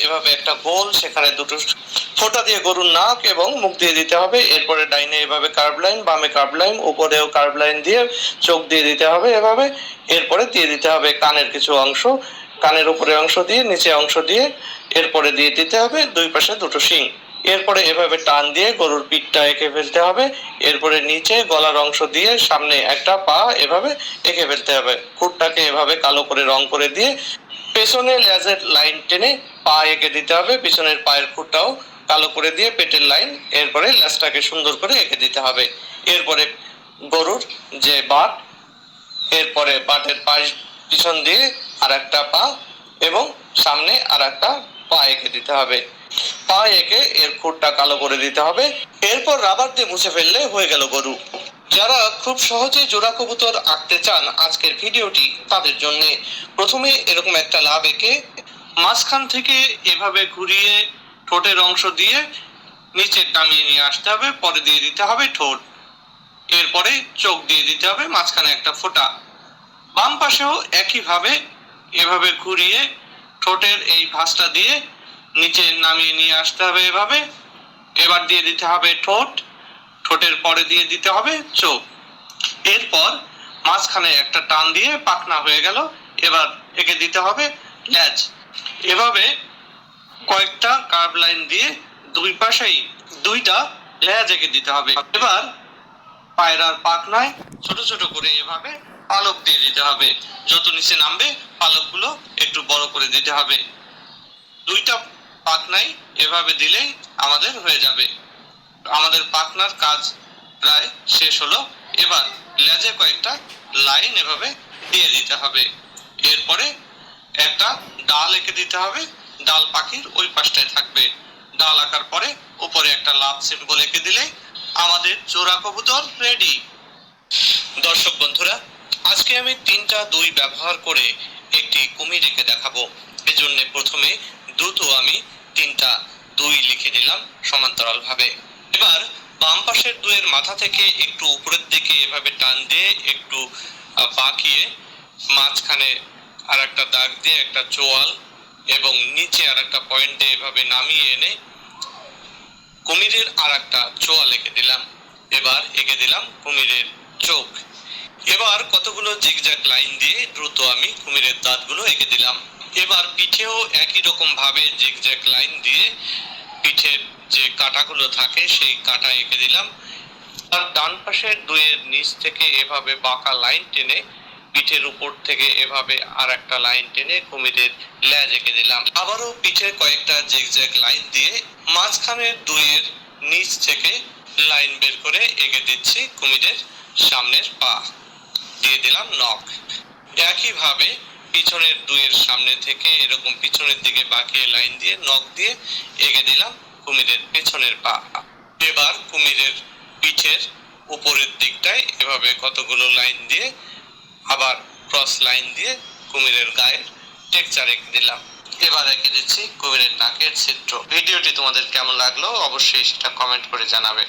এভাবে একটা গোল, সেখানে দুটো ফোঁটা দিয়ে গরুর নাক এবং মুখ দিয়ে দিতে হবে। এরপরে ডাইনে এভাবে কার্ভ লাইন, বামে কার্ভ লাইন, উপরেও কার্ভ লাইন দিয়ে চোখ দিয়ে দিতে হবে এভাবে। এরপরে দিয়ে দিতে হবে কানের কিছু অংশ, কানের উপরে অংশ দিয়ে নিচে অংশ দিয়ে, এরপরে দিয়ে দিতে হবে দুই পাশে দুটো শিং। এরপরে এভাবে টান দিয়ে গরুর পিঠটা এঁকে ফেলতে হবে। এরপরে নিচে গলার অংশ দিয়ে সামনে একটা পা এভাবে এঁকে ফেলতে হবে। খুঁটটাকে এভাবে কালো করে রং করে দিয়ে পেছনে লেজের লাইন টেনে পা এঁকে দিতে হবে। পিছনের পায়ের খুঁটটাও কালো করে দিয়ে পেটের লাইন, এরপরে লেজটাকে সুন্দর করে এঁকে দিতে হবে। এরপরে গরুর যে বাট, এরপরে বাটের পিছন দিয়ে আর একটা পা এবং সামনে আর একটা পা এঁকে দিতে হবে। পা এঁকে এর খুঁটটা কালো করে দিতে হবে। এরপর রাবার দিয়ে মুছে ফেললে হয়ে গেল গরু। যারা খুব সহজে জোড়া কবুতর আঁকতে চান, আজকের ভিডিওটি তাদের জন্য। প্রথমে এরকম একটা লাভ এঁকে মাঝখান থেকে এভাবে ঘুরিয়ে ঠোঁটের অংশ দিয়ে নিচে নামিয়ে নিয়ে আসতে হবে। পরে দিয়ে দিতে হবে ঠোঁট, এরপরে চোখ দিয়ে দিতে হবে, মাঝখানে একটা ফোঁটা। বাম পাশেও একইভাবে এভাবে ঘুরিয়ে ঠোঁটের এই ভাঁজটা দিয়ে নিচে নামিয়ে নিয়ে আসতে হবে এভাবে। এবার দিয়ে দিতে হবে ঠোঁট, ঠোঁটের পরে দিয়ে দিতে হবে চোখ। এরপর মাঝখানে একটা টান দিয়ে পাখনা হয়ে গেল। এবার এঁকে দিতে হবে লেজ। এভাবে কয়েকটা কার্ভ লাইন দিয়ে দুই পাশেই দুইটা লেজ এঁকে দিতে হবে। এবার পায়রার পাখনায় ছোট ছোট করে এভাবে পালক দিয়ে দিতে হবে। যত নিচে নামবে পালকগুলো একটু বড় করে দিতে হবে। দুইটা পাখনাই এভাবে দিলেই আমাদের হয়ে যাবে। আমাদের পাখনার কাজ প্রায় শেষ হলো। এবার লেজে কয়েকটা লাইন এভাবে দিয়ে দিতে হবে। এরপরে একটা ডাল এঁকে দিতে হবে, ডাল পাখির ওই পাশটায় থাকবে। ডাল আঁকার পরে উপরে একটা লাভ সিম্বল এঁকে দিলে আমাদের জোড়া কবুতর রেডি। দর্শক বন্ধুরা, আজকে আমি 3টা দুই ব্যবহার করে একটি কুমির এঁকে দেখাবো। এজন্য প্রথমে দ্রুত আমি 3টা দুই লিখে দিলাম সমান্তরাল ভাবে। এবার বাম পাশের দুইয়ের মাথা থেকে একটু উপরের দিকে এভাবে টান দিয়ে একটু বাঁকিয়ে মাঝখানে আর একটা দাগ দিয়ে একটা চোয়াল এবং নিচে আর একটা পয়েন্ট দিয়ে এভাবে নামিয়ে এনে কুমিরের আর একটা চোয়াল এঁকে দিলাম। এবার এঁকে দিলাম কুমিরের চোখ। এবার কতগুলো জিগজ্যাগ লাইন দিয়ে দ্রুত আমি কুমিরের দাঁতগুলো এঁকে দিলাম। এবার পিঠেও একই রকম ভাবে জিগজ্যাগ লাইন দিয়ে পিঠের যে কাঁটাগুলো থাকে সেই কাঁটা এঁকে দিলাম। আর ডান পাশের দুইয়ের নিচ থেকে এভাবে বাঁকা লাইন টেনে পিঠের উপর থেকে এভাবে আর একটা লাইন টেনে কুমিরের লেজ এঁকে দিলাম। আবারও পিঠে কয়েকটা জিগজ্যাগ লাইন দিয়ে মাঝখানের দুইয়ের নিচ থেকে লাইন বের করে এঁকে দিচ্ছি কুমিরের সামনের পা, দিয়ে দিলাম নখ। একইভাবে পিছনের দুইয়ের সামনে থেকে এরকম পিছনের দিকে বাঁকিয়ে লাইন দিয়ে নখ দিয়ে এঁকে দিলাম কুমিরের পেছনের পা। এবার কুমিরের পিঠের উপরের দিকটায় এভাবে কতগুলো লাইন দিয়ে আবার ক্রস লাইন দিয়ে কুমিরের গায়ের টেক্সচার এঁকে দিলাম। এবার এঁকে দিচ্ছি কুমিরের নাকের চিত্র। ভিডিওটি তোমাদের কেমন লাগলো অবশ্যই সেটা কমেন্ট করে জানাবে।